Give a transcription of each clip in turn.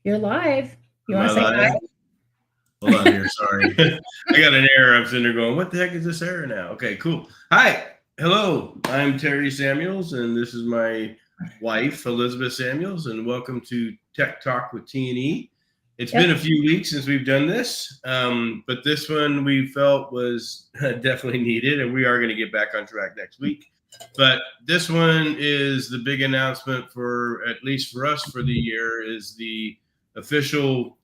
You're live. You Am want to I say live? hi? Hold on here. Sorry. I got an error. I'm sitting there going, what the heck is this error now? Okay, cool. Hi. Hello. I'm Terry Samuels, and this is my wife, Elisabeth Samuels, and welcome to Tech Talk with T&E. It's been a few weeks since we've done this, but this one we felt was definitely needed, and we are going to get back on track next week. But this one is the big announcement for, at least for us for the year, is the official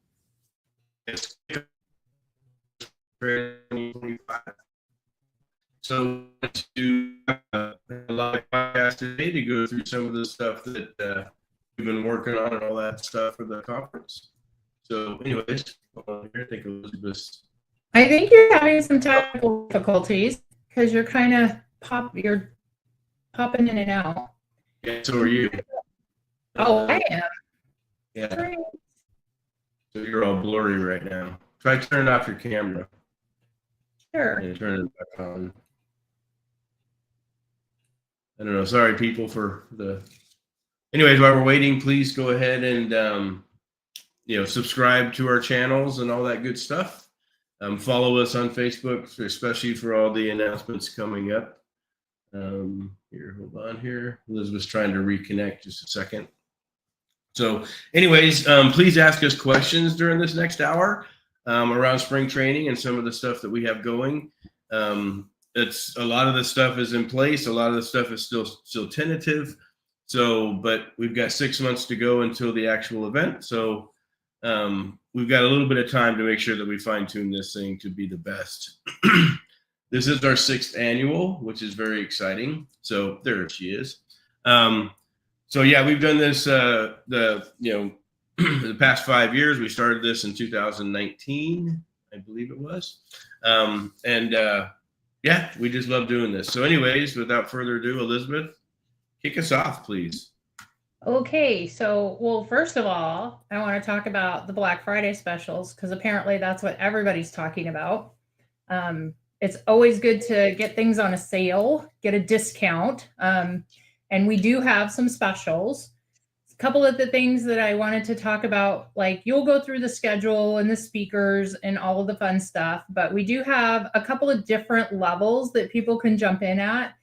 So to a lot of podcasts today to go through some of the stuff that we've been working on and all that stuff for the conference. So anyways, I think you're having some technical difficulties because you're kind of you're popping in and out. Yeah, so are you. Oh, I am. Yeah. Great. So you're all blurry right now. Try turning off your camera. Sure. And turn it back on. I don't know. Sorry, people, for the. Anyways, while we're waiting, please go ahead and subscribe to our channels and all that good stuff. Follow us on Facebook, especially for all the announcements coming up. Here, hold on here. Elizabeth's trying to reconnect. Just a second. So, anyways, please ask us questions during this next hour around spring training and some of the stuff that we have going. It's a lot of the stuff is in place. A lot of the stuff is still tentative. So, but we've got 6 months to go until the actual event. So, we've got a little bit of time to make sure that we fine tune this thing to be the best. This is our 6th annual, which is very exciting. So there she is. So yeah, we've done this the past 5 years. We started this in 2019, I believe it was. Yeah, we just love doing this. So anyways, without further ado, Elisabeth, kick us off, please. Okay, so, well, first of all, I want to talk about the Black Friday specials because apparently that's what everybody's talking about. It's always good to get things on a sale, get a discount, and we do have some specials. A couple of the things that I wanted to talk about, like you'll go through the schedule and the speakers and all of the fun stuff, but we do have a couple of different levels that people can jump in at.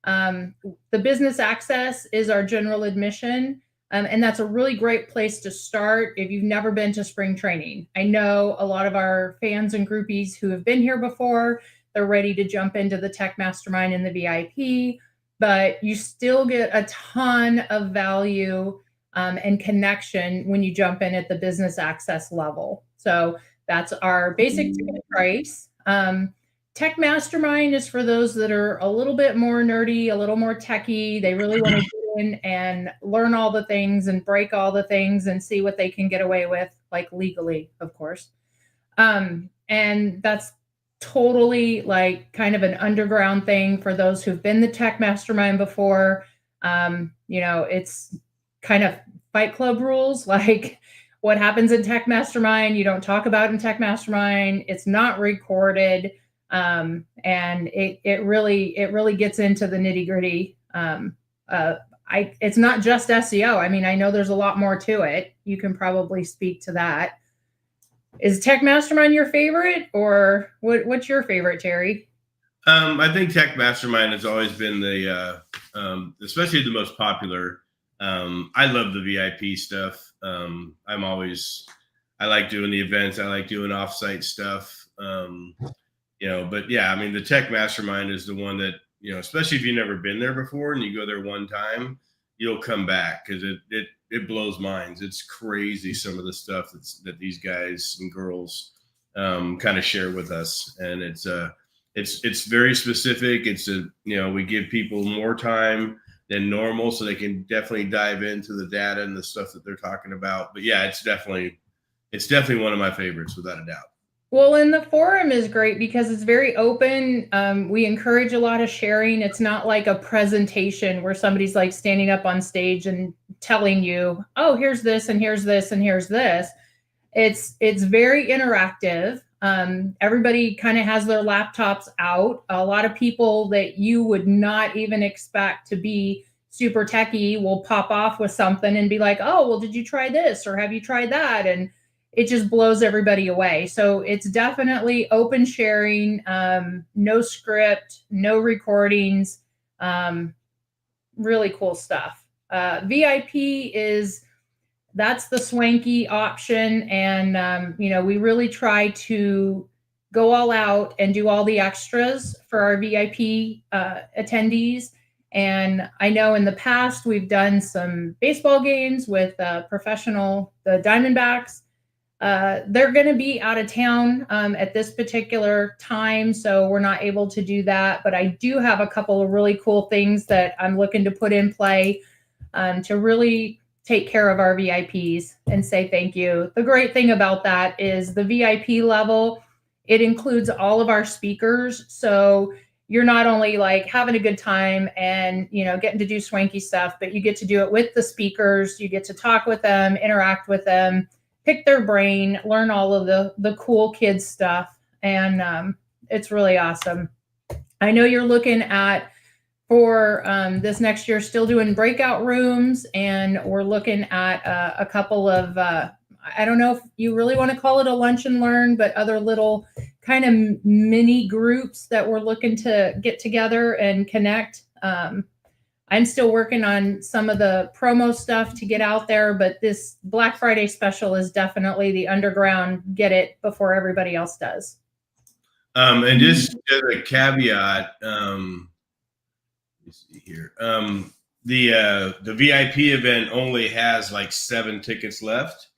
The business access is our general admission, and that's a really great place to start if you've never been to spring training. I know a lot of our fans and groupies who have been here before, they're ready to jump into the Tech Mastermind and the VIP, but you still get a ton of value and connection when you jump in at the business access level. So that's our basic ticket price. Tech Mastermind is for those that are a little bit more nerdy, a little more techie. They really want to get in and learn all the things and break all the things and see what they can get away with, like legally, of course. And that's totally like kind of an underground thing for those who've been the Tech Mastermind before. It's kind of Fight Club rules, like what happens in Tech Mastermind, you don't talk about in Tech Mastermind. It's not recorded. And it really gets into the nitty gritty. It's not just SEO. I mean, I know there's a lot more to it. You can probably speak to that. Is Tech Mastermind your favorite, or what's your favorite, Terry? I think Tech Mastermind has always been especially the most popular. I love the VIP stuff. I like doing the events. I like doing offsite stuff. But yeah, I mean, the Tech Mastermind is the one that, especially if you've never been there before and you go there one time, you'll come back because it blows minds. It's crazy some of the stuff that these guys and girls kind of share with us, and it's very specific. We give people more time than normal so they can definitely dive into the data and the stuff that they're talking about. But yeah, it's definitely one of my favorites without a doubt. Well, and the forum is great because it's very open. We encourage a lot of sharing. It's not like a presentation where somebody's like standing up on stage and telling you, oh, here's this and here's this and here's this. It's very interactive. Everybody kind of has their laptops out. A lot of people that you would not even expect to be super techie will pop off with something and be like, oh, well, did you try this? Or have you tried that? And it just blows everybody away. So it's definitely open sharing, no script, no recordings, really cool stuff. VIP that's the swanky option. And, we really try to go all out and do all the extras for our VIP attendees. And I know in the past we've done some baseball games with the Diamondbacks. They're going to be out of town at this particular time, so we're not able to do that. But I do have a couple of really cool things that I'm looking to put in play to really take care of our VIPs and say thank you. The great thing about that is the VIP level, it includes all of our speakers. So you're not only like having a good time and, getting to do swanky stuff, but you get to do it with the speakers. You get to talk with them, interact with them, pick their brain, learn all of the cool kids stuff. And it's really awesome. I know you're looking at for this next year, still doing breakout rooms, and we're looking at a couple of, I don't know if you really want to call it a lunch and learn, but other little kind of mini groups that we're looking to get together and connect. I'm still working on some of the promo stuff to get out there, but this Black Friday special is definitely the underground, get it before everybody else does. And just as a caveat, let's see here. The VIP event only has like 7 tickets left.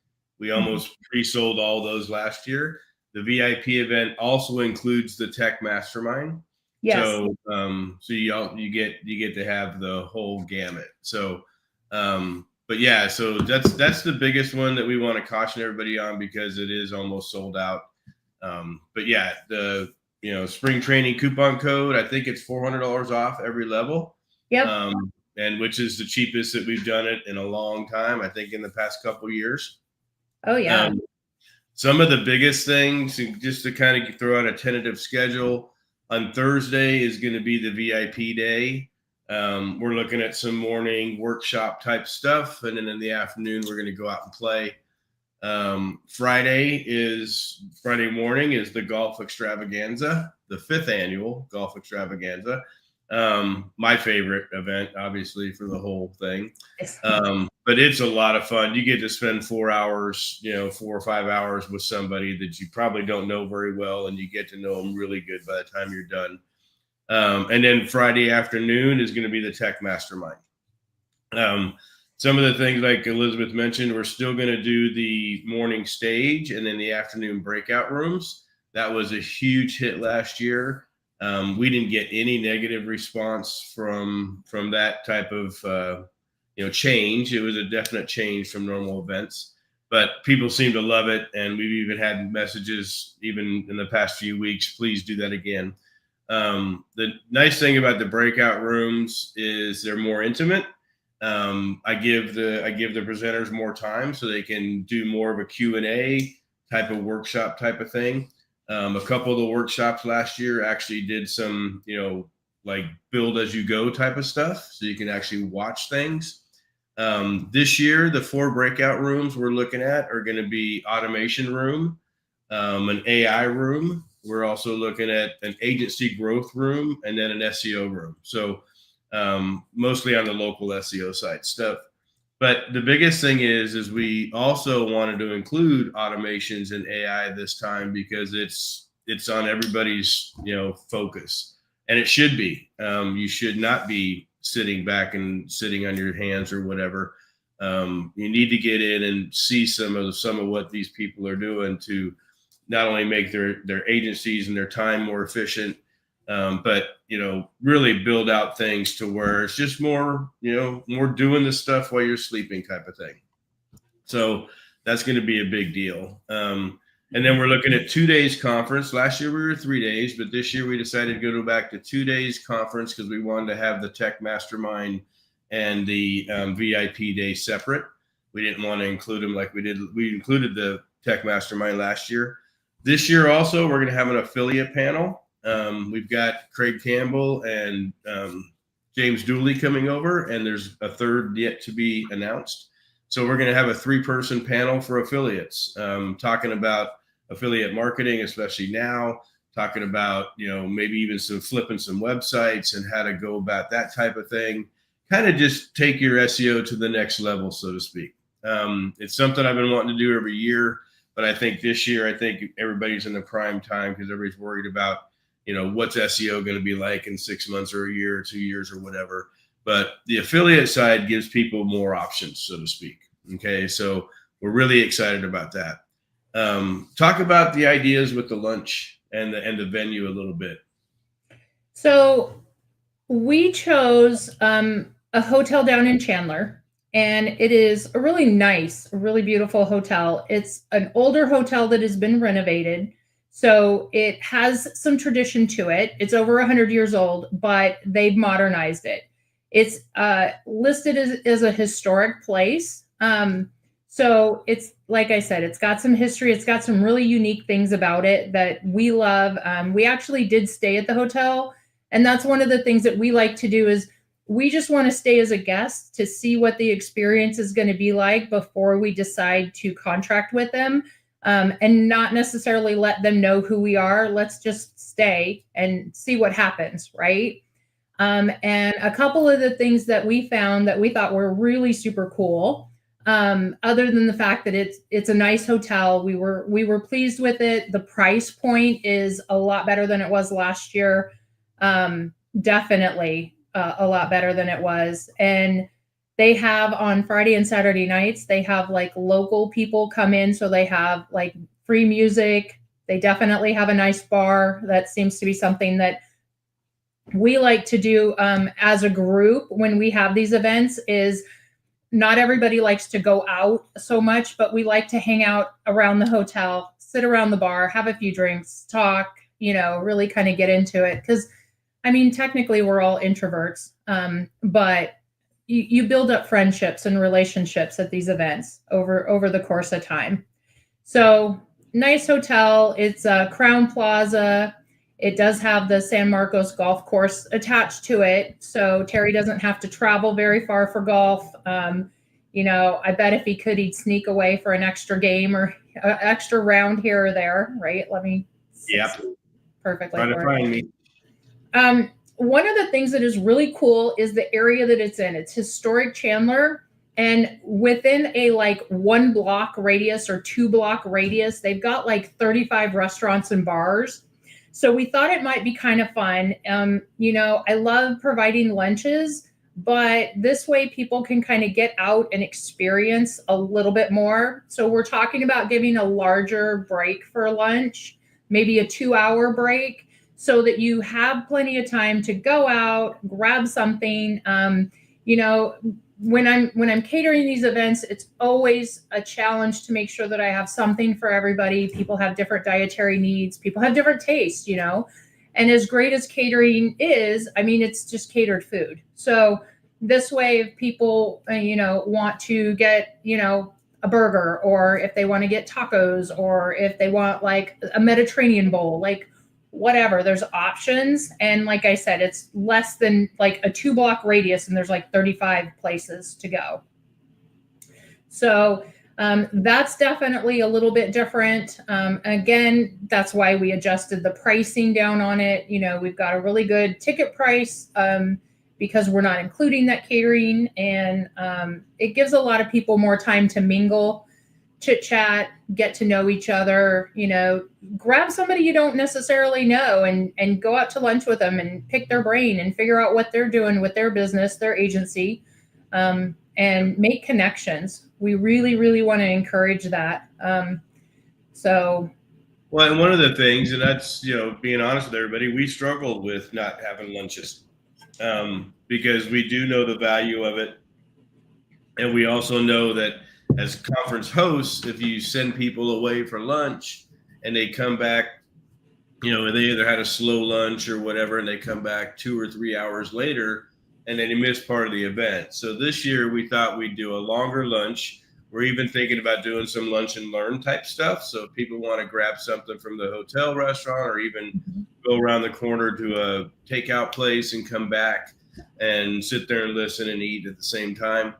We almost pre-sold all those last year. The VIP event also includes the Tech Mastermind. Yes. So you get to have the whole gamut. So, but yeah, so that's the biggest one that we want to caution everybody on because it is almost sold out. But yeah, the spring training coupon code, I think it's $400 off every level. Yep. And which is the cheapest that we've done it in a long time. I think in the past couple of years. Oh yeah. Some of the biggest things, just to kind of throw out a tentative schedule, on Thursday is going to be the VIP day. We're looking at some morning workshop type stuff, and then in the afternoon we're going to go out and play. Friday morning is the golf extravaganza, the 5th annual golf extravaganza. My favorite event, obviously, for the whole thing. But it's a lot of fun. You get to spend 4 hours, 4 or 5 hours with somebody that you probably don't know very well, and you get to know them really good by the time you're done. And then Friday afternoon is going to be the Tech Mastermind. Some of the things like Elisabeth mentioned, we're still going to do the morning stage and then the afternoon breakout rooms. That was a huge hit last year. We didn't get any negative response from that type of change. It was a definite change from normal events, but people seem to love it, and we've even had messages even in the past few weeks. Please do that again. The nice thing about the breakout rooms is they're more intimate. I give the presenters more time so they can do more of a Q&A type of workshop type of thing. A couple of the workshops last year actually did some, like build as you go type of stuff, so you can actually watch things. This year, the 4 breakout rooms we're looking at are going to be automation room, an AI room. We're also looking at an agency growth room and then an SEO room. So mostly on the local SEO site stuff. But the biggest thing is we also wanted to include automations and AI this time because it's on everybody's focus, and it should be. You should not be sitting back and sitting on your hands or whatever. You need to get in and see some of what these people are doing to not only make their agencies and their time more efficient, but really build out things to where it's just more doing the stuff while you're sleeping type of thing. So that's going to be a big deal. And then we're looking at 2 days conference. Last year we were 3 days, but this year we decided to go back to 2 days conference because we wanted to have the Tech Mastermind and the VIP day separate. We didn't want to include them like we did. We included the Tech Mastermind last year. This year also we're going to have an affiliate panel. We've got Craig Campbell and James Dooley coming over, and there's a third yet to be announced. So we're going to have a 3-person panel for affiliates, talking about affiliate marketing, especially now, talking about, maybe even flipping some websites and how to go about that type of thing. Kind of just take your SEO to the next level, so to speak. It's something I've been wanting to do every year, but I think this year, everybody's in the prime time because everybody's worried about, what's SEO going to be like in 6 months or a year or 2 years or whatever. But the affiliate side gives people more options, so to speak. Okay, so we're really excited about that. Talk about the ideas with the lunch and the venue a little bit. So we chose a hotel down in Chandler, and it is a really nice, really beautiful hotel. It's an older hotel that has been renovated. So it has some tradition to it. It's over 100 years old, but they've modernized it. It's listed as a historic place. So it's, like I said, it's got some history. It's got some really unique things about it that we love. We actually did stay at the hotel. And that's one of the things that we like to do is we just want to stay as a guest to see what the experience is going to be like before we decide to contract with them. And not necessarily let them know who we are. Let's just stay and see what happens, right? And a couple of the things that we found that we thought were really super cool, other than the fact that it's a nice hotel, we were pleased with it. The price point is a lot better than it was last year. Definitely a lot better than it was. And they have on Friday and Saturday nights, they have like local people come in. So they have like free music. They definitely have a nice bar. That seems to be something that we like to do as a group when we have these events. Is not everybody likes to go out so much, but we like to hang out around the hotel, sit around the bar, have a few drinks, talk, really kind of get into it. Because, technically we're all introverts, but you build up friendships and relationships at these events over the course of time. So nice hotel. It's Crowne Plaza. It does have the San Marcos golf course attached to it. So Terry doesn't have to travel very far for golf. I bet if he could, he'd sneak away for an extra game or an extra round here or there, right? Let me. Yep. Perfectly. Trying to find me. One of the things that is really cool is the area that it's in. It's historic Chandler. And within a 1 block radius or 2 block radius, they've got 35 restaurants and bars. So we thought it might be kind of fun. I love providing lunches, but this way people can kind of get out and experience a little bit more. So we're talking about giving a larger break for lunch, maybe a 2-hour break, so that you have plenty of time to go out, grab something. When I'm catering these events, it's always a challenge to make sure that I have something for everybody. People have different dietary needs. People have different tastes, and as great as catering is, it's just catered food. So this way, if people, want to get, a burger, or if they want to get tacos, or if they want a Mediterranean bowl, whatever, there's options. And like I said, it's less than a 2 block radius, and there's 35 places to go. So that's definitely a little bit different. Again, that's why we adjusted the pricing down on it. We've got a really good ticket price because we're not including that catering, and it gives a lot of people more time to mingle, chit chat, get to know each other, grab somebody you don't necessarily know and go out to lunch with them and pick their brain and figure out what they're doing with their business, their agency, and make connections. We really, really want to encourage that. Well, and one of the things, and that's, being honest with everybody, we struggled with not having lunches because we do know the value of it. And we also know that as conference hosts, if you send people away for lunch and they come back, they either had a slow lunch or whatever, and they come back 2 or 3 hours later, and then you miss part of the event. So this year we thought we'd do a longer lunch. We're even thinking about doing some lunch and learn type stuff. So if people want to grab something from the hotel restaurant, or even go around the corner to a takeout place and come back, and sit there and listen and eat at the same time.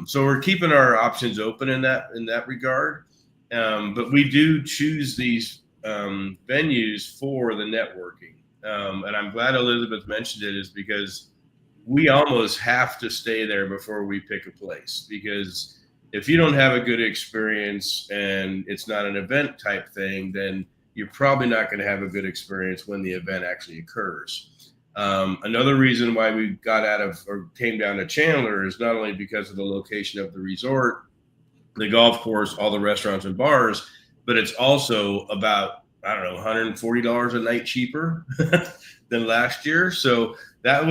So we're keeping our options open in that regard. But we do choose these venues for the networking. And I'm glad Elisabeth mentioned it, is because we almost have to stay there before we pick a place, because if you don't have a good experience and it's not an event type thing, then you're probably not going to have a good experience when the event actually occurs. Another reason why we got out of or came down to Chandler is not only because of the location of the resort, the golf course, all the restaurants and bars, but it's also about, I don't know, $140 a night cheaper than last year. So that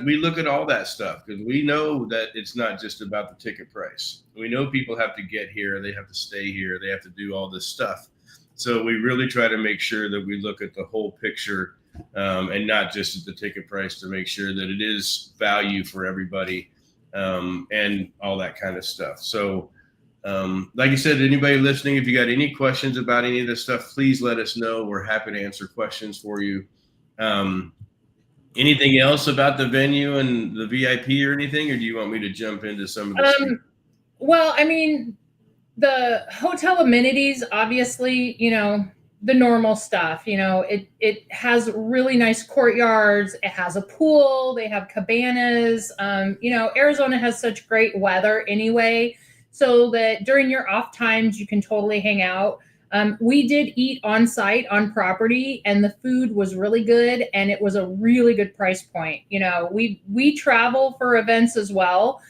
we look at all that stuff because we know that it's not just about the ticket price. We know people have to get here, they have to stay here, they have to do all this stuff. So we really try to make sure that we look at the whole picture, and not just at the ticket price, to make sure that it is value for everybody, and all that kind of stuff. So like you said, anybody listening, if you got any questions about any of this stuff, please let us know. We're happy to answer questions for you. Anything else about the venue and the VIP or anything, or do you want me to jump into some of the well, I mean, the hotel amenities, obviously, the normal stuff, it has really nice courtyards. It has a pool. They have cabanas. Arizona has such great weather anyway, so that during your off times, you can totally hang out. We did eat on site on property, and the food was really good, and it was a really good price point. We travel for events as well.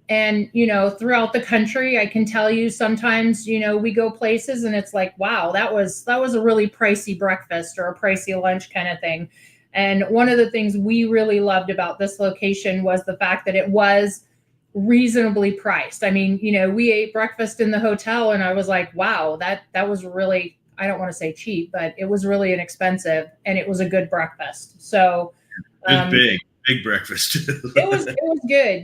And, throughout the country, I can tell you sometimes, we go places and it's like, wow, that was a really pricey breakfast or a pricey lunch kind of thing. And one of the things we really loved about this location was the fact that it was reasonably priced. I mean, we ate breakfast in the hotel and I was like, wow, that was really, I don't want to say cheap, but it was really inexpensive and it was a good breakfast. So big breakfast. it was good.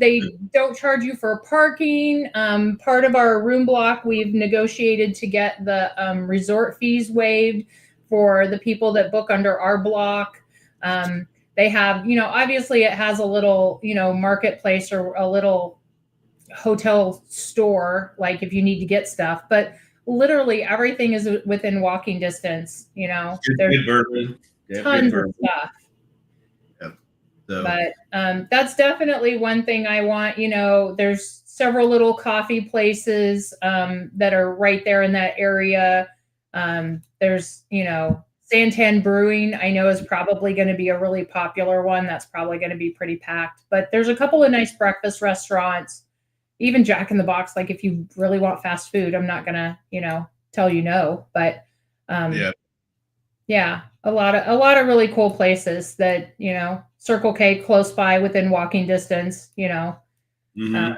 They don't charge you for parking. Part of our room block, we've negotiated to get the resort fees waived for the people that book under our block. They have, obviously it has a little, marketplace or a little hotel store, like if you need to get stuff, but literally everything is within walking distance. There's good bourbon. tons of stuff. So. But that's definitely one thing I want. There's several little coffee places that are right there in that area. There's, Santan Brewing, I know, is probably going to be a really popular one. That's probably going to be pretty packed. But there's a couple of nice breakfast restaurants, even Jack in the Box. Like if you really want fast food, I'm not going to, tell you no. But yeah, a lot of really cool places that, Circle K close by within walking distance, Mm-hmm.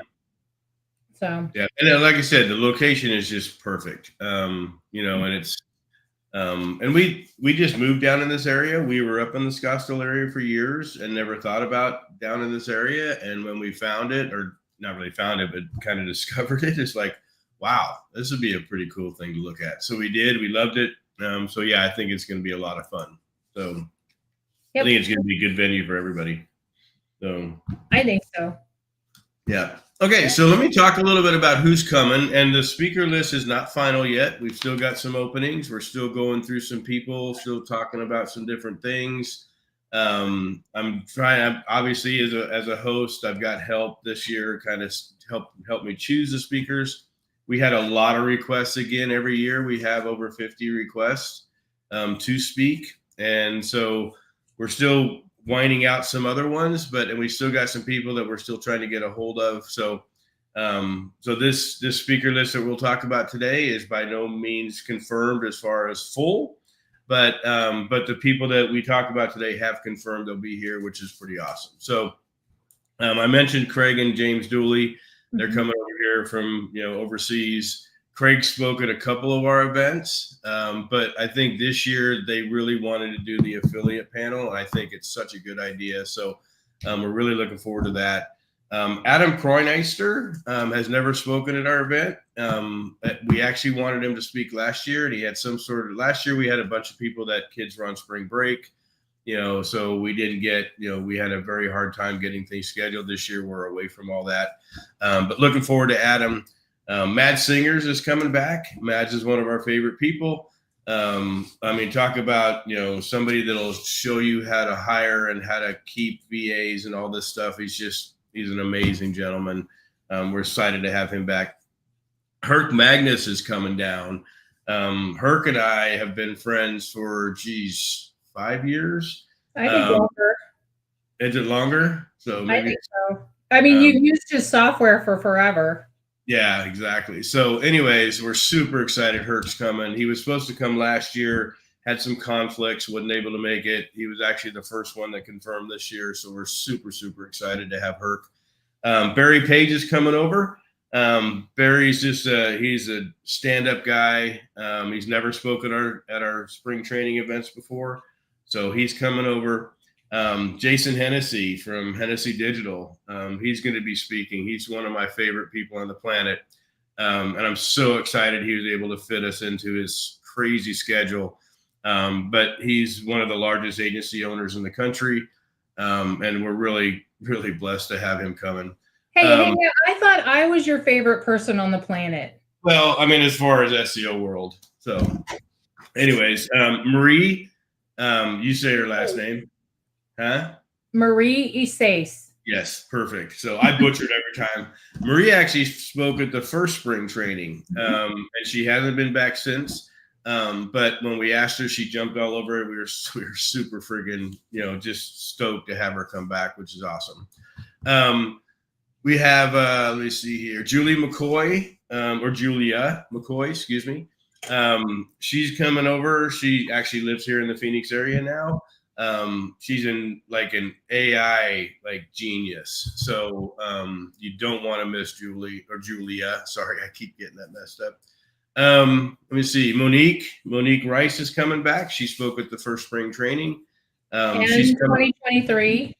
So yeah, and like I said, the location is just perfect. And it's and we just moved down in this area. We were up in the Scottsdale area for years and never thought about down in this area. And when we found it, or not really found it, but kind of discovered it, it's like, wow, this would be a pretty cool thing to look at. So we did. We loved it. So yeah, I think it's going to be a lot of fun. So yep. I think it's going to be a good venue for everybody. So I think so. Yeah. Okay. So let me talk a little bit about who's coming. And the speaker list is not final yet. We've still got some openings. We're still going through some people, still talking about some different things. I'm trying, obviously as a host, I've got help this year, kind of help me choose the speakers. We had a lot of requests again. Every year we have over 50 requests to speak. And so we're still winding out some other ones, and we still got some people that we're still trying to get a hold of. So this speaker list that we'll talk about today is by no means confirmed as far as full, but the people that we talk about today have confirmed they'll be here, which is pretty awesome. So I mentioned Craig and James Dooley. They're coming over here from overseas. Craig spoke at a couple of our events, but I think this year they really wanted to do the affiliate panel. I think it's such a good idea. So we're really looking forward to that. Adam Croyneister has never spoken at our event. We actually wanted him to speak last year, and he had last year we had a bunch of people that kids were on spring break. so we didn't get, we had a very hard time getting things scheduled this year. We're away from all that. But looking forward to Adam. Mads Singers is coming back. Mads is one of our favorite people. Talk about, somebody that'll show you how to hire and how to keep VAs and all this stuff. He's an amazing gentleman. We're excited to have him back. Herc Magnus is coming down. Herc and I have been friends for, 5 years. I think longer. Is it longer? So maybe. I think so. I mean, you've used his software for forever. Yeah, exactly. So anyways, we're super excited Herc's coming. He was supposed to come last year, had some conflicts, wasn't able to make it. He was actually the first one that confirmed this year. So we're super, super excited to have Herc. Barry Page is coming over. Barry's just he's a stand-up guy. He's never spoken at our spring training events before. So he's coming over. Jason Hennessy from Hennessy Digital. He's going to be speaking. He's one of my favorite people on the planet. And I'm so excited he was able to fit us into his crazy schedule. But he's one of the largest agency owners in the country. And we're really, really blessed to have him coming. Hey, I thought I was your favorite person on the planet. Well, as far as SEO world. So anyways, Marie, you say her last name. Huh? Marie Isace. Yes, perfect. So I butchered every time. Marie actually spoke at the first spring training, and she hasn't been back since. But when we asked her, she jumped all over it. We were super friggin', just stoked to have her come back, which is awesome. We have, let me see here, Julie McCoy, or Julia McCoy, excuse me. She's coming over. She actually lives here in the Phoenix area now. She's in an AI genius. So you don't want to miss Julie or Julia. Sorry, I keep getting that messed up. Let me see. Monique Rice is coming back. She spoke at the first spring training. And she's 2023.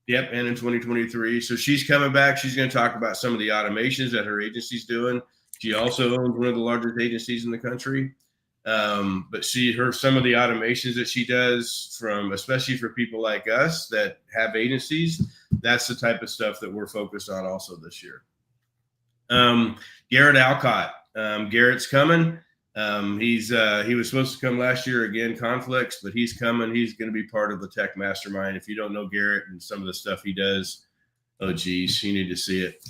Yep, and in 2023. So she's coming back. She's going to talk about some of the automations that her agency's doing. She also owns one of the largest agencies in the country. But some of the automations that she does, especially for people like us that have agencies, that's the type of stuff that we're focused on also this year. Garrett Alcott. Garrett's coming. He was supposed to come last year, again, conflicts, but he's coming. He's going to be part of the tech mastermind. If you don't know Garrett and some of the stuff he does, oh geez, you need to see it.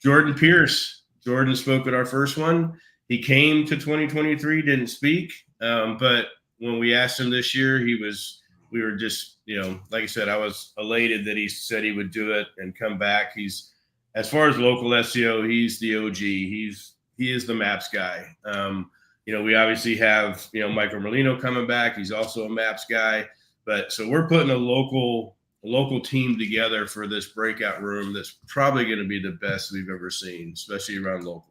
Jordan Pierce. Jordan spoke at our first one. He came to 2023, didn't speak. But when we asked him this year, we were just, like I said, I was elated that he said he would do it and come back. As far as local SEO, he's the OG. He is the maps guy. We obviously have, Michael Merlino coming back. He's also a maps guy. So we're putting a local team together for this breakout room that's probably going to be the best we've ever seen, especially around local.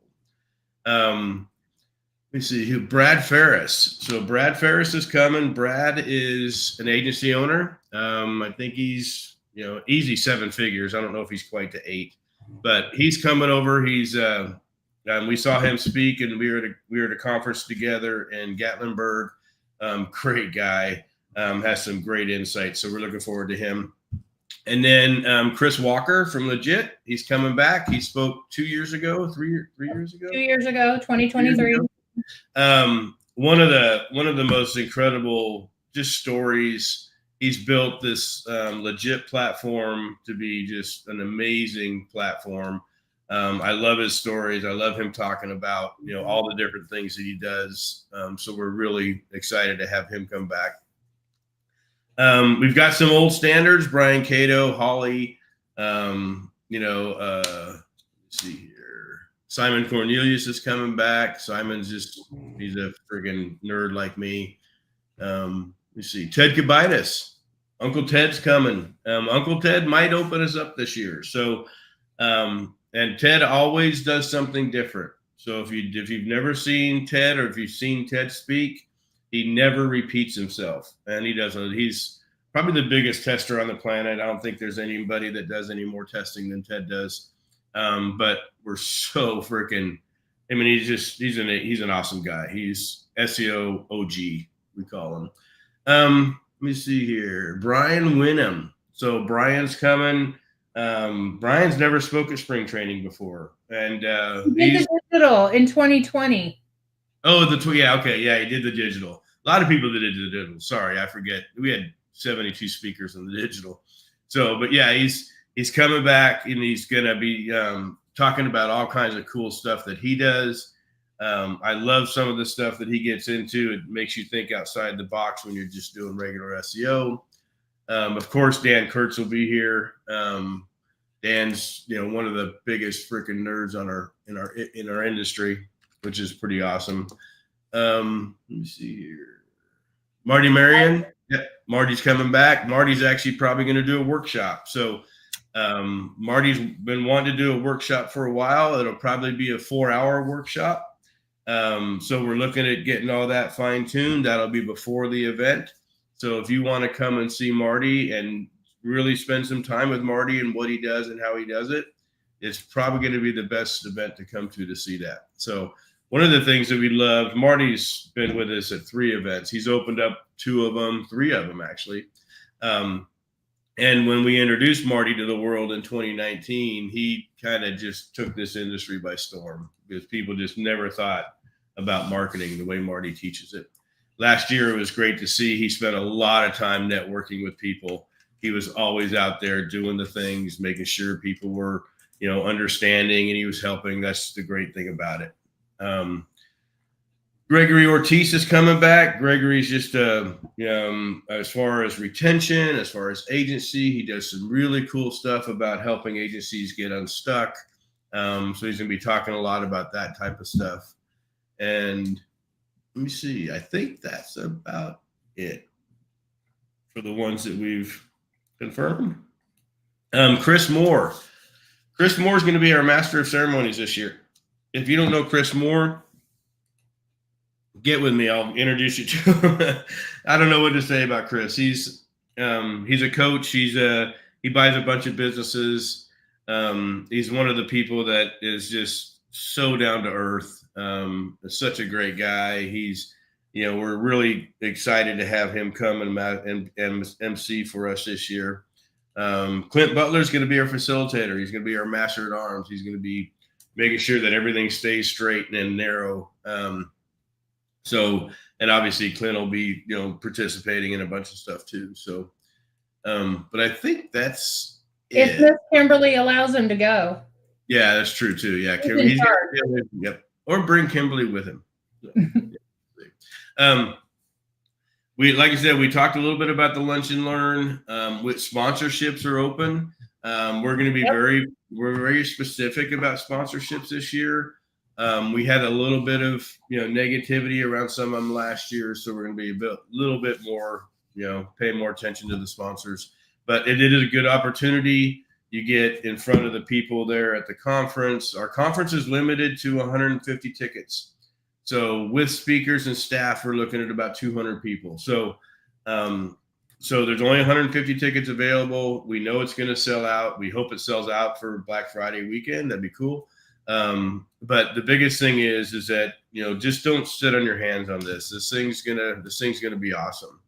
Let me see who. Brad Ferris. So Brad Ferris is coming. Brad is an agency owner. I think he's, easy 7 figures. I don't know if he's quite to 8, but he's coming over. He's, we saw him speak, and we were at a conference together in Gatlinburg. Great guy. Has some great insights. So we're looking forward to him. And then Chris Walker from Legit, he's coming back. He spoke 2 years ago, 3 years ago. 2 years ago, 2023. One of the most incredible just stories. He's built this Legit platform to be just an amazing platform. I love his stories. I love him talking about all the different things that he does. So we're really excited to have him come back. We've got some old standards, Brian Kato, Holly, let's see here. Simon Cornelius is coming back. Simon's he's a friggin' nerd like me. Let's see. Ted Kubitis. Uncle Ted's coming. Uncle Ted might open us up this year. So, and Ted always does something different. So if you've never seen Ted, or if you've seen Ted speak, he never repeats himself, and he doesn't. He's probably the biggest tester on the planet. I don't think there's anybody that does any more testing than Ted does. But we're so freaking. He's an awesome guy. He's SEO OG, we call him. Let me see here. Brian Winham. So Brian's coming. Brian's never spoke at spring training before, and He did the digital in 2020. Oh, yeah, okay, yeah, he did the digital. A lot of people did the digital. Sorry, I forget. We had 72 speakers on the digital. So, but yeah, he's coming back and he's gonna be talking about all kinds of cool stuff that he does. I love some of the stuff that he gets into. It makes you think outside the box when you're just doing regular SEO. Of course, Dan Kurtz will be here. Dan's one of the biggest freaking nerds in our industry, which is pretty awesome. Let me see here. Marty Marion. Yeah, Marty's coming back. Marty's actually probably going to do a workshop. So Marty's been wanting to do a workshop for a while. It'll probably be a 4-hour workshop. So we're looking at getting all that fine-tuned. That'll be before the event. So if you want to come and see Marty and really spend some time with Marty and what he does and how he does it, it's probably going to be the best event to come to see that. So one of the things that we love, Marty's been with us at 3 events. He's opened up 2 of them, 3 of them actually. And when we introduced Marty to the world in 2019, he kind of just took this industry by storm because people just never thought about marketing the way Marty teaches it. Last year, it was great to see. He spent a lot of time networking with people. He was always out there doing the things, making sure people were, understanding, and he was helping. That's the great thing about it. Gregory Ortiz is coming back. Gregory's just, as far as retention, as far as agency, he does some really cool stuff about helping agencies get unstuck. So he's going to be talking a lot about that type of stuff. And let me see. I think that's about it for the ones that we've confirmed. Chris Moore. Chris Moore is going to be our master of ceremonies this year. If you don't know Chris Moore, get with me. I'll introduce you to him. I don't know what to say about Chris. He's a coach. He buys a bunch of businesses. He's one of the people that is just so down to earth. Such a great guy. We're really excited to have him come and MC for us this year. Clint Butler's going to be our facilitator. He's going to be our master at arms. He's going to be making sure that everything stays straight and narrow. And obviously Clint will be, participating in a bunch of stuff too. So, but I think that's if Miss Kimberly allows him to go. Yeah, that's true too. Yeah. Yep. Or bring Kimberly with him. Like I said, we talked a little bit about the Lunch and Learn. With sponsorships are open. We're going to be very specific about sponsorships this year. We had a little bit of negativity around some of them last year, so we're going to be a little bit more pay more attention to the sponsors. But it is a good opportunity. You get in front of the people there at the conference. Our conference is limited to 150 tickets. So with speakers and staff, we're looking at about 200 people. So there's only 150 tickets available. We know it's going to sell out. We hope it sells out for Black Friday weekend. That'd be cool. But the biggest thing is that, just don't sit on your hands on this. This thing's gonna be awesome.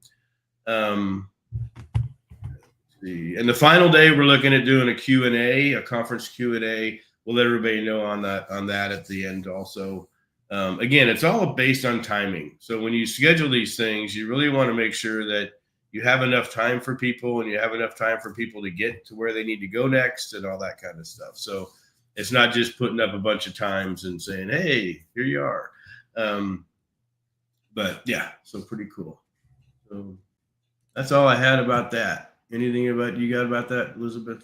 And the final day, we're looking at doing a Q&A, a conference Q&A. We'll let everybody know on that at the end also. Again, it's all based on timing. So when you schedule these things, you really want to make sure that you have enough time for people and you have enough time for people to get to where they need to go next and all that kind of stuff. So it's not just putting up a bunch of times and saying, hey, here you are. But yeah, so pretty cool. So that's all I had about that. Anything you got about that, Elisabeth?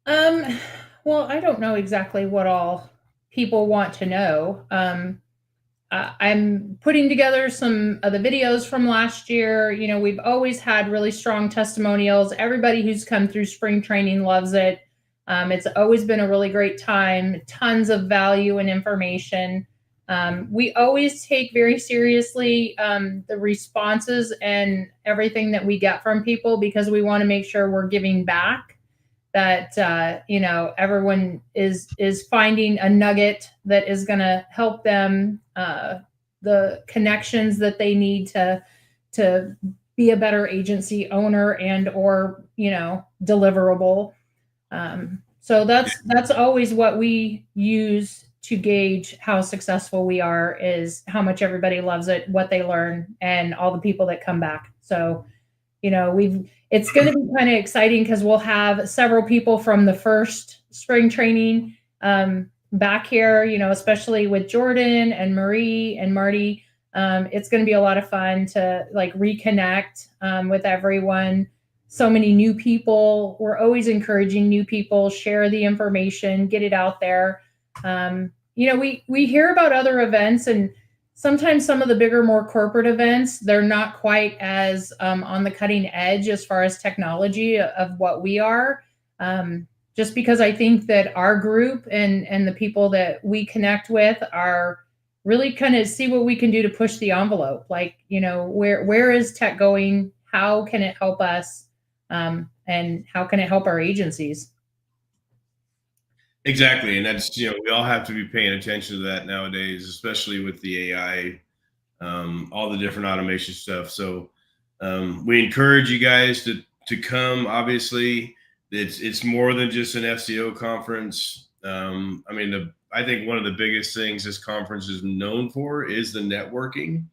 Well, I don't know exactly what all people want to know. I'm putting together some of the videos from last year. We've always had really strong testimonials. Everybody who's come through spring training loves it. It's always been a really great time, tons of value and information. We always take very seriously the responses and everything that we get from people because we want to make sure we're giving back, that everyone is finding a nugget that is going to help them, the connections that they need to be a better agency owner and or, deliverable. So that's always what we use to gauge how successful we are, is how much everybody loves it, what they learn, and all the people that come back. So, it's going to be kind of exciting because we'll have several people from the first spring training back here, especially with Jordan and Marie and Marty. It's going to be a lot of fun to like reconnect with everyone. So many new people. We're always encouraging new people, share the information, get it out there. We hear about other events, and sometimes some of the bigger, more corporate events, they're not quite as on the cutting edge as far as technology of what we are. Just because I think that our group and the people that we connect with are really kind of see what we can do to push the envelope. Like, where is tech going? How can it help us? And how can it help our agencies? Exactly. And that's, we all have to be paying attention to that nowadays, especially with the AI, all the different automation stuff. So we encourage you guys to come. Obviously, it's more than just an SEO conference. I think one of the biggest things this conference is known for is the networking,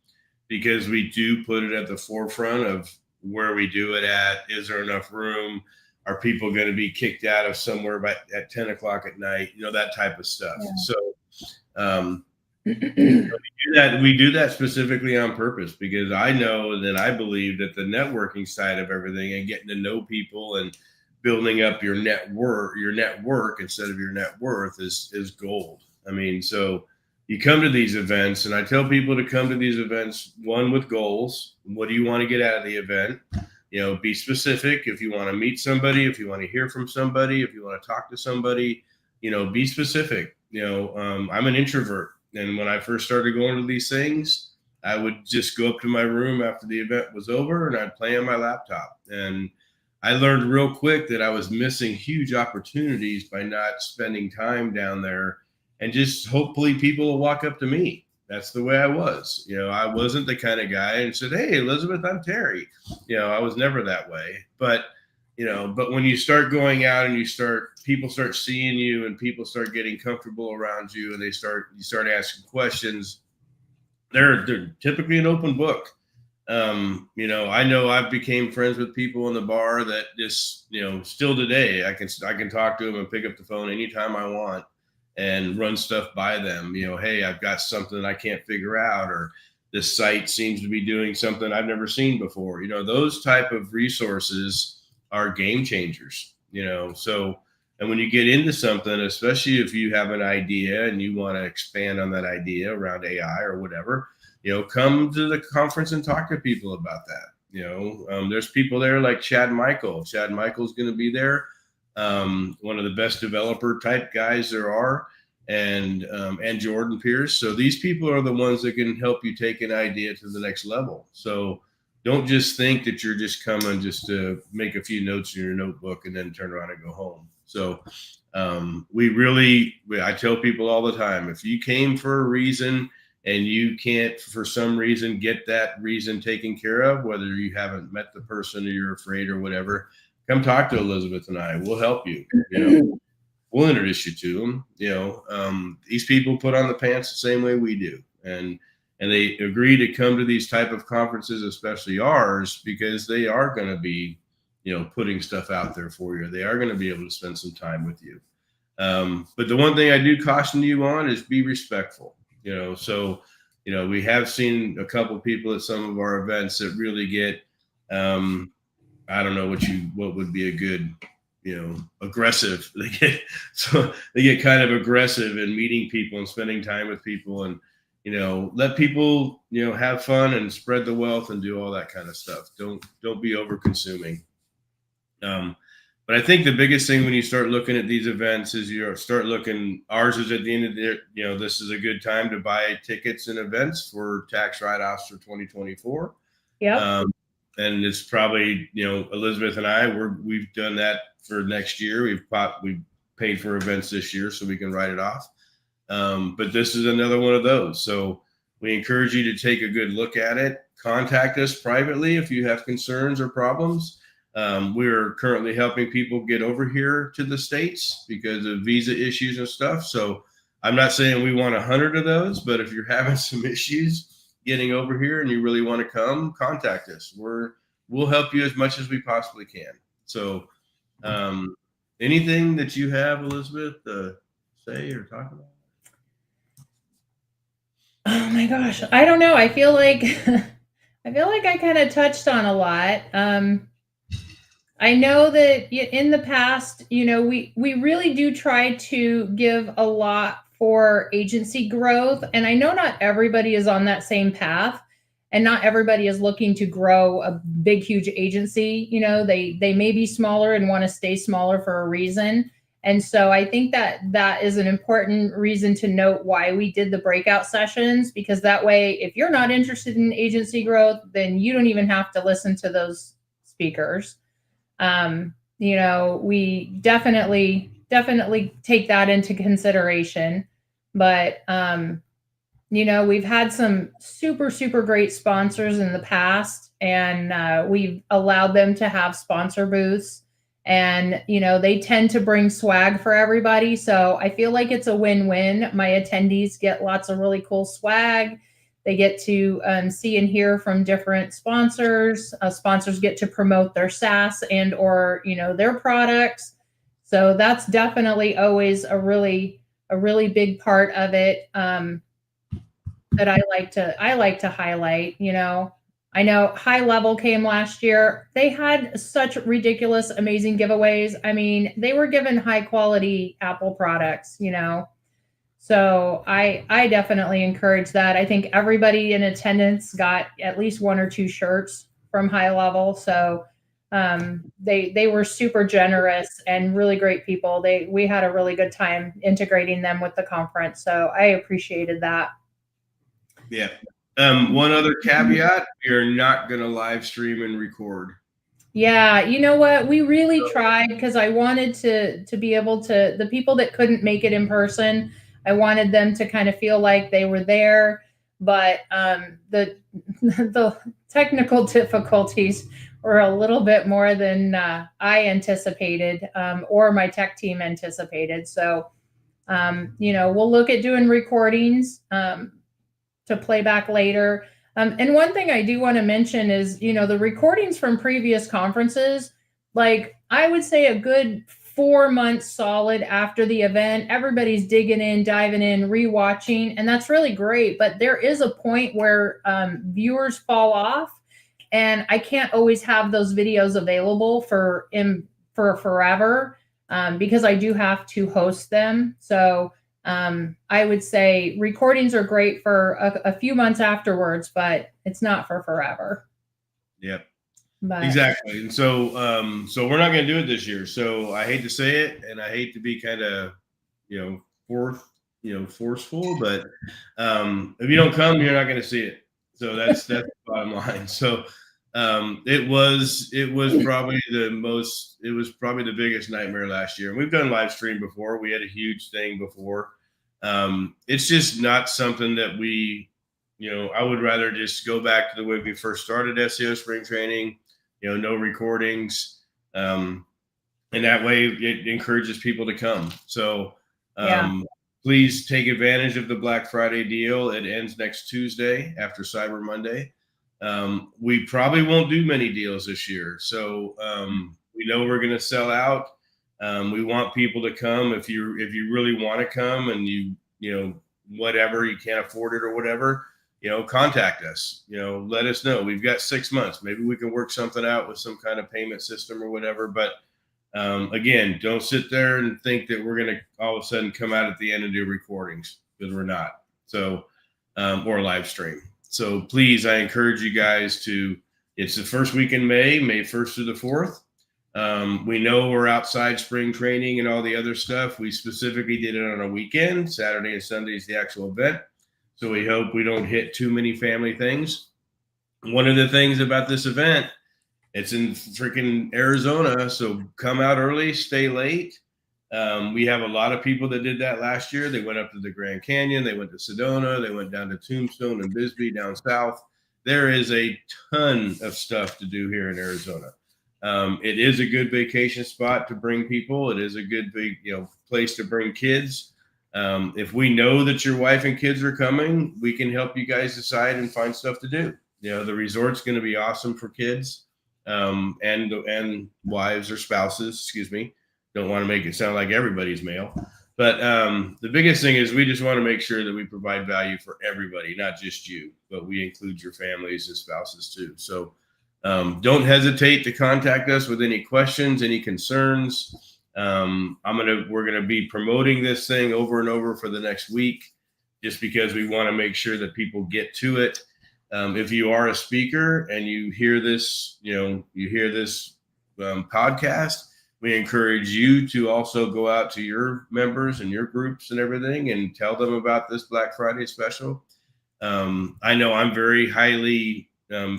because we do put it at the forefront of where we do it at. Is there enough room? Are people going to be kicked out of somewhere at 10 o'clock at night? That type of stuff. Yeah. So we do that specifically on purpose, because I know that I believe that the networking side of everything and getting to know people and building up your network instead of your net worth is gold. So you come to these events, and I tell people to come to these events, one, with goals. What do you want to get out of the event? Be specific. If you want to meet somebody, if you want to hear from somebody, if you want to talk to somebody, be specific. I'm an introvert. And when I first started going to these things, I would just go up to my room after the event was over and I'd play on my laptop. And I learned real quick that I was missing huge opportunities by not spending time down there. And just hopefully people will walk up to me. That's the way I was. I wasn't the kind of guy and said, "Hey, Elisabeth, I'm Terry." I was never that way. But when you start going out and people start seeing you and people start getting comfortable around you, and you start asking questions, they're typically an open book. I know I've became friends with people in the bar that just, still today, I can talk to them and pick up the phone anytime I want and run stuff by them. Hey, I've got something I can't figure out, or this site seems to be doing something I've never seen before. Those type of resources are game changers. So, and when you get into something, especially if you have an idea and you want to expand on that idea around AI or whatever, come to the conference and talk to people about that. There's people there like Chad Michael. Chad Michael's going to be there. One of the best developer type guys there are, and Jordan Pierce. So these people are the ones that can help you take an idea to the next level. So don't just think that you're just coming just to make a few notes in your notebook and then turn around and go home. So I tell people all the time, if you came for a reason and you can't, for some reason, get that reason taken care of, whether you haven't met the person or you're afraid or whatever, come talk to Elisabeth and I. We'll help you. We'll introduce you to them. These people put on the pants the same way we do, and they agree to come to these type of conferences, especially ours, because they are going to be, putting stuff out there for you. They are going to be able to spend some time with you. But the one thing I do caution you on is be respectful. So we have seen a couple people at some of our events that really get, I don't know what would be a good, aggressive. They get kind of aggressive in meeting people and spending time with people, and, let people, have fun and spread the wealth and do all that kind of stuff. Don't be over consuming. But I think the biggest thing when you start looking at these events is ours is at the end of the year, this is a good time to buy tickets and events for tax write-offs for 2024. Yeah. And it's probably, Elisabeth and I, we've done that for next year. We've paid for events this year so we can write it off. But this is another one of those. So we encourage you to take a good look at it. contact us privately if you have concerns or problems. We're currently helping people get over here to the States because of visa issues and stuff. So I'm not saying we want 100 of those, but if you're having some issues getting over here and you really want to come, contact us. We'll help you as much as we possibly can. So anything that you have, Elisabeth, say or talk about? Oh my gosh, I don't know. I feel like I kind of touched on a lot. I know that in the past, we really do try to give a lot for agency growth, and I know not everybody is on that same path, and not everybody is looking to grow a big, huge agency. They may be smaller and want to stay smaller for a reason. And so I think that is an important reason to note why we did the breakout sessions, because that way, if you're not interested in agency growth, then you don't even have to listen to those speakers. We definitely take that into consideration. But, we've had some super, super great sponsors in the past, and we've allowed them to have sponsor booths. And, they tend to bring swag for everybody. So I feel like it's a win-win. My attendees get lots of really cool swag. They get to see and hear from different sponsors. Sponsors get to promote their SaaS and or their products. So that's definitely always a really big part of it that I like to highlight. I know High Level came last year. They had such ridiculous, amazing giveaways. I mean, they were given high quality Apple products. So I definitely encourage that. I think everybody in attendance got at least one or two shirts from High Level. So they were super generous and really great people. We had a really good time integrating them with the conference. So I appreciated that. Yeah. One other caveat, you're not going to live stream and record. Yeah, you know what? We really tried because I wanted to be able to, the people that couldn't make it in person, I wanted them to kind of feel like they were there. But the technical difficulties were a little bit more than I anticipated or my tech team anticipated. So, we'll look at doing recordings to play back later. And one thing I do want to mention is, the recordings from previous conferences, like I would say a good 4 months solid after the event, everybody's digging in, diving in, rewatching, and that's really great. But there is a point where viewers fall off, and I can't always have those videos available for forever because I do have to host them. So I would say recordings are great for a few months afterwards, but it's not for forever. Yep. But exactly. And so we're not going to do it this year. So I hate to say it, and I hate to be kind of, forceful, but if you don't come, you're not going to see it. So that's the bottom line. So it was probably the biggest nightmare last year. And we've done live stream before. We had a huge thing before. It's just not something that we, I would rather just go back to the way we first started SEO Spring Training, no recordings. And that way it encourages people to come. So please take advantage of the Black Friday deal. It ends next Tuesday after Cyber Monday. We probably won't do many deals this year. So we know we're going to sell out. We want people to come. If you really want to come and whatever, you can't afford it or whatever, contact us, let us know. We've got 6 months. Maybe we can work something out with some kind of payment system or whatever. But again, don't sit there and think that we're going to all of a sudden come out at the end and do recordings, because we're not. So, or live stream. So please, I encourage you guys to, it's the first week in May 1st through the 4th. We know we're outside spring training and all the other stuff. We specifically did it on a weekend. Saturday and Sunday is the actual event. So we hope we don't hit too many family things. One of the things about this event, it's in freaking Arizona. So come out early, stay late. We have a lot of people that did that last year. They went up to the Grand Canyon. They went to Sedona. They went down to Tombstone and Bisbee down south. there is a ton of stuff to do here in Arizona. It is a good vacation spot to bring people. It is a good place to bring kids. If we know that your wife and kids are coming, we can help you guys decide and find stuff to do. The resort's going to be awesome for kids and wives or spouses. Excuse me. Don't want to make it sound like everybody's male. But the biggest thing is we just want to make sure that we provide value for everybody, not just you, but we include your families and spouses too. So don't hesitate to contact us with any questions, any concerns. We're gonna be promoting this thing over and over for the next week, just because we want to make sure that people get to it. If you are a speaker and you hear this, podcast, we encourage you to also go out to your members and your groups and everything and tell them about this Black Friday special. I know I'm very highly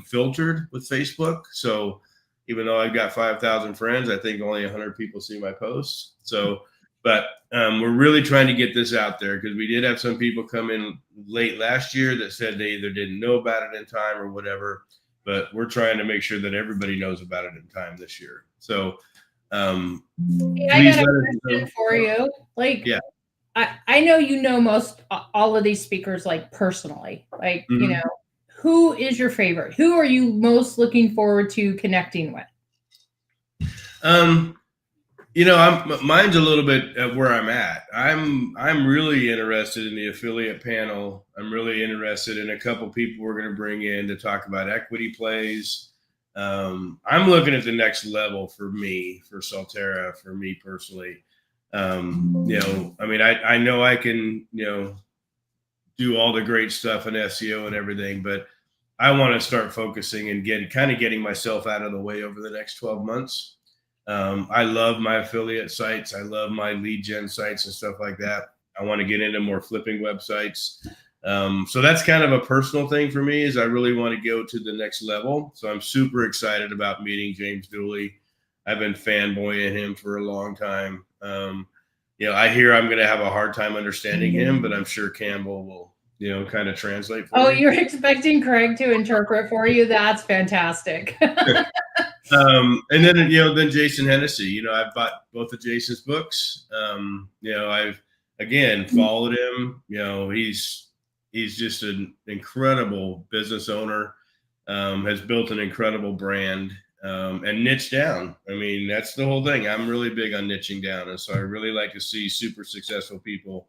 filtered with Facebook. So even though I've got 5,000 friends, I think only 100 people see my posts. So, but we're really trying to get this out there, because we did have some people come in late last year that said they either didn't know about it in time or whatever, but we're trying to make sure that everybody knows about it in time this year. So, I got a question for you. Like, yeah. I know most all of these speakers, like, personally, like, mm-hmm. Who is your favorite? Who are you most looking forward to connecting with? Mine's a little bit at where I'm at. I'm really interested in the affiliate panel. I'm really interested in a couple people we're going to bring in to talk about equity plays. I'm looking at the next level for me, for Solterra, for me personally. I know I can, do all the great stuff in SEO and everything, but I want to start focusing and getting myself out of the way over the next 12 months. I love my affiliate sites. I love my lead gen sites and stuff like that. I want to get into more flipping websites. So that's kind of a personal thing for me, is I really want to go to the next level. So I'm super excited about meeting James Dooley. I've been fanboying him for a long time. I hear I'm going to have a hard time understanding him, but I'm sure Campbell will, kind of translate for me. You're expecting Craig to interpret for you? That's fantastic. And then Jason Hennessy, I've bought both of Jason's books. I've, again, followed him. He's just an incredible business owner, has built an incredible brand, and niche down. I mean, that's the whole thing. I'm really big on niching down. And so I really like to see super successful people.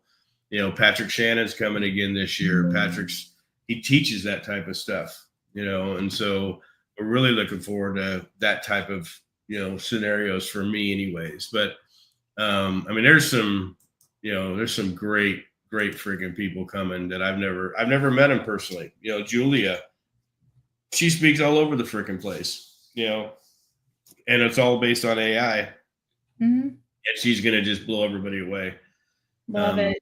Patrick Shannon's coming again this year. He teaches that type of stuff, and so we're really looking forward to that type of, scenarios for me anyways. But, there's some great freaking people coming that I've never met them personally. Julia, she speaks all over the freaking place, and it's all based on AI. Mm-hmm. And she's going to just blow everybody away. Love it.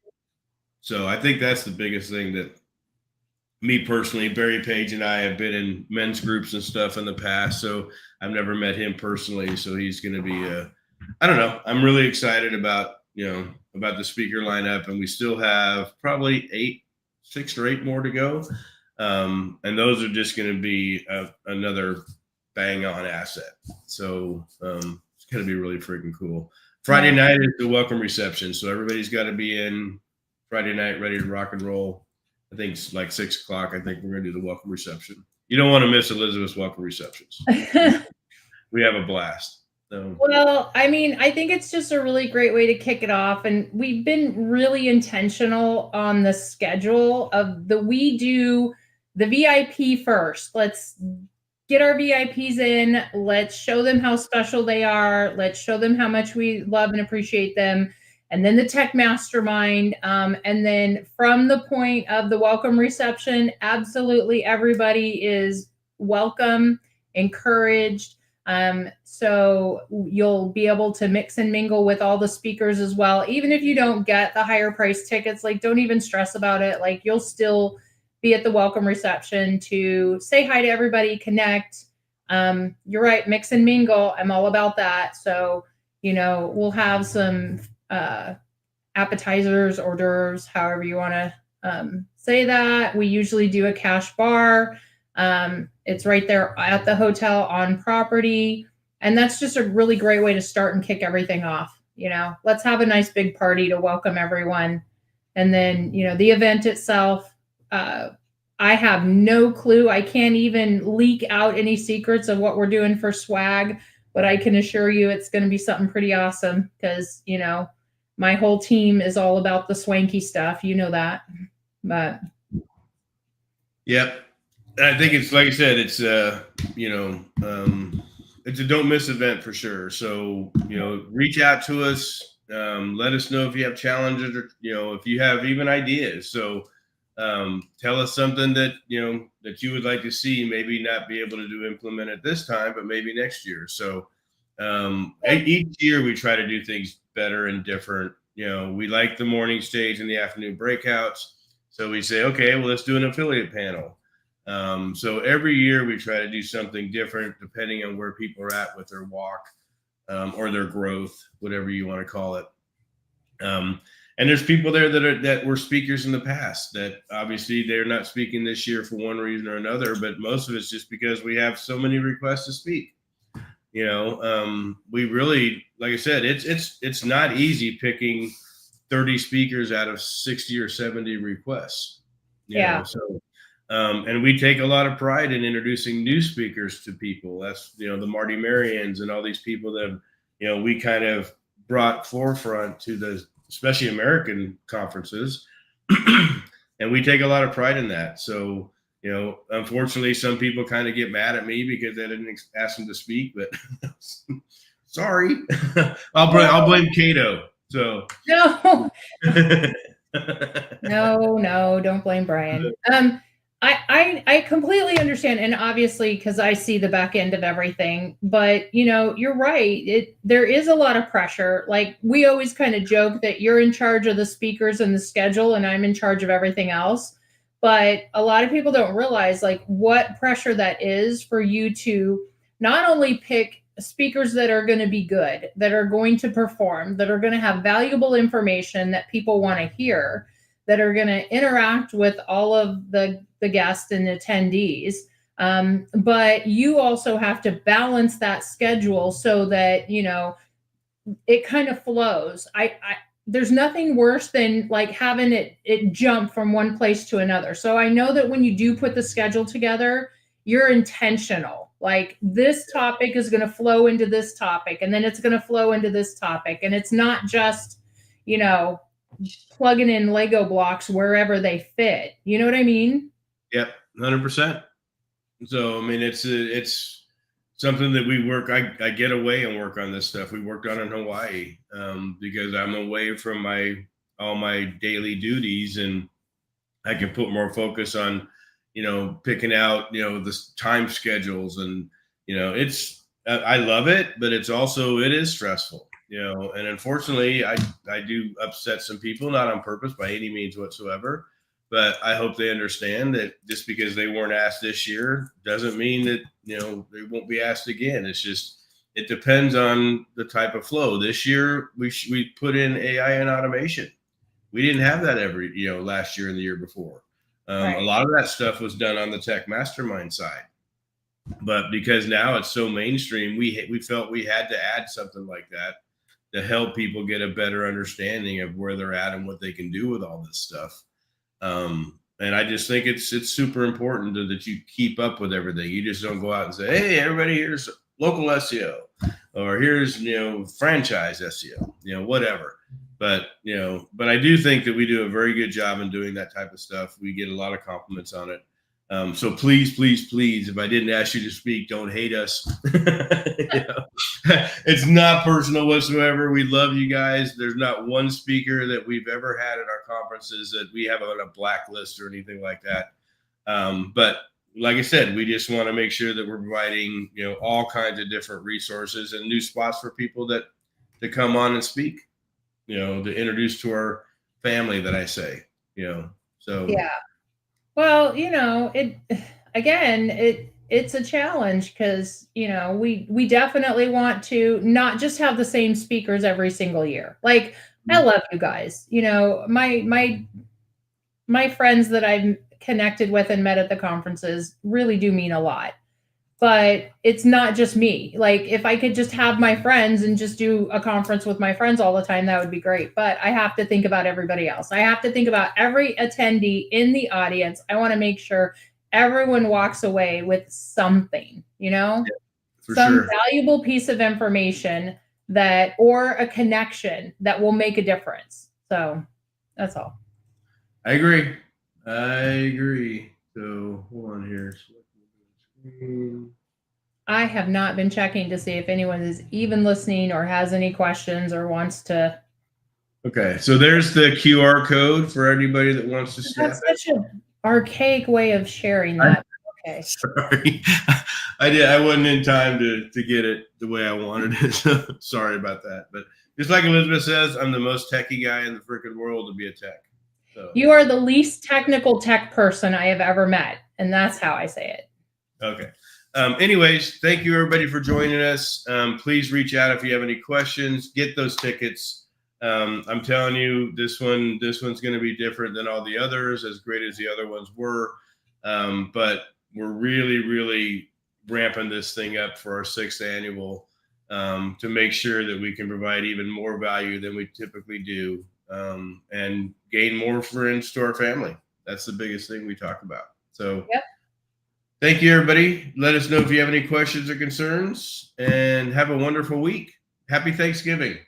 So I think that's the biggest thing that me personally, Barry Page and I have been in men's groups and stuff in the past. So I've never met him personally. So he's going to be, I don't know. I'm really excited about the speaker lineup, and we still have probably 6 or 8 more to go. And those are just going to be another bang on asset. So it's going to be really freaking cool. Friday night is the welcome reception. So everybody's got to be in Friday night ready to rock and roll. I think it's like 6 o'clock. I think we're going to do the welcome reception. You don't want to miss Elisabeth's welcome receptions. We have a blast. So. Well, I think it's just a really great way to kick it off. And we've been really intentional on the schedule of we do the VIP first. Let's get our VIPs in. Let's show them how special they are. Let's show them how much we love and appreciate them. And then the tech mastermind. And then from the point of the welcome reception, absolutely everybody is welcome, encouraged. So you'll be able to mix and mingle with all the speakers as well. Even if you don't get the higher price tickets, like, don't even stress about it. Like, you'll still be at the welcome reception to say hi to everybody, connect. You're right. Mix and mingle. I'm all about that. So, we'll have some, appetizers, hors d'oeuvres, however you want to, say that. We usually do a cash bar. It's right there at the hotel on property. And that's just a really great way to start and kick everything off. Let's have a nice big party to welcome everyone. And then, the event itself, I have no clue. I can't even leak out any secrets of what we're doing for swag, but I can assure you it's going to be something pretty awesome because, my whole team is all about the swanky stuff. You know that. But yep. I think it's like I said, it's it's a don't miss event for sure. So, reach out to us. Let us know if you have challenges or, if you have even ideas. So tell us something that, that you would like to see, maybe not be able to implement at this time, but maybe next year. So each year we try to do things better and different. We like the morning stage and the afternoon breakouts. So we say, okay, well, let's do an affiliate panel. So every year we try to do something different depending on where people are at with their walk or their growth, whatever you want to call it. And there's people there that were speakers in the past that obviously they're not speaking this year for one reason or another, but most of it's just because we have so many requests to speak. We really, like I said, it's not easy picking 30 speakers out of 60 or 70 requests. So and we take a lot of pride in introducing new speakers to people. That's, the Marty Marians and all these people that, we kind of brought forefront to the, especially American conferences. And we take a lot of pride in that. So, unfortunately, some people kind of get mad at me because I didn't ask them to speak, but sorry, I'll blame Kato. So no, no, don't blame Brian. I completely understand. And obviously, because I see the back end of everything, but you're right. There is a lot of pressure. Like we always kind of joke that you're in charge of the speakers and the schedule and I'm in charge of everything else. But a lot of people don't realize like what pressure that is for you to not only pick speakers that are going to be good, that are going to perform, that are going to have valuable information that people want to hear, that are going to interact with all of the guests and attendees. But you also have to balance that schedule so that, it kind of flows. There's nothing worse than like having it jump from one place to another. So I know that when you do put the schedule together, you're intentional. Like this topic is going to flow into this topic, and then it's going to flow into this topic. And it's not just, plugging in Lego blocks wherever they fit. You know what I mean? Yep, 100%. So, I mean, it's something that we work. I get away and work on this stuff. We worked on in Hawaii because I'm away from all my daily duties, and I can put more focus on, picking out, the time schedules, and I love it, but it is stressful. And unfortunately, I do upset some people, not on purpose by any means whatsoever. But I hope they understand that just because they weren't asked this year doesn't mean that, they won't be asked again. It's just, it depends on the type of flow. This year, we put in AI and automation. We didn't have that last year and the year before. Right. A lot of that stuff was done on the tech mastermind side. But because now it's so mainstream, we felt we had to add something like that to help people get a better understanding of where they're at and what they can do with all this stuff. And I just think it's super important that you keep up with everything. You just don't go out and say, hey, everybody, here's local SEO, or here's, franchise SEO, whatever. But I do think that we do a very good job in doing that type of stuff. We get a lot of compliments on it. So please, if I didn't ask you to speak, don't hate us. It's not personal whatsoever. We love you guys. There's not one speaker that we've ever had at our conferences that we have on a blacklist or anything like that. But like I said, we just want to make sure that we're providing, all kinds of different resources and new spots for people to come on and speak, to introduce to our family that I say, so. Yeah. Well, it's a challenge because, we definitely want to not just have the same speakers every single year. Like, I love you guys. My my friends that I've connected with and met at the conferences really do mean a lot. But it's not just me. Like, if I could just have my friends and just do a conference with my friends all the time, that would be great. But I have to think about everybody else. I have to think about every attendee in the audience. I want to make sure everyone walks away with something, some sure. valuable piece of information or a connection that will make a difference. So that's all. I agree. So hold on here. I have not been checking to see if anyone is even listening or has any questions or wants to. Okay, so there's the QR code for anybody that wants to snap That's such an archaic way of sharing that. Okay. Sorry, I wasn't in time to get it the way I wanted it. So sorry about that. But just like Elisabeth says, I'm the most techie guy in the freaking world to be a tech. So you are the least technical tech person I have ever met, and that's how I say it. Okay. Anyways, thank you everybody for joining us. Please reach out if you have any questions. Get those tickets. I'm telling you, this one's going to be different than all the others, as great as the other ones were. But we're really ramping this thing up for our 6th annual to make sure that we can provide even more value than we typically do and gain more friends to our family. That's the biggest thing we talk about. So. Yep. Thank you, everybody. Let us know if you have any questions or concerns, and have a wonderful week. Happy Thanksgiving.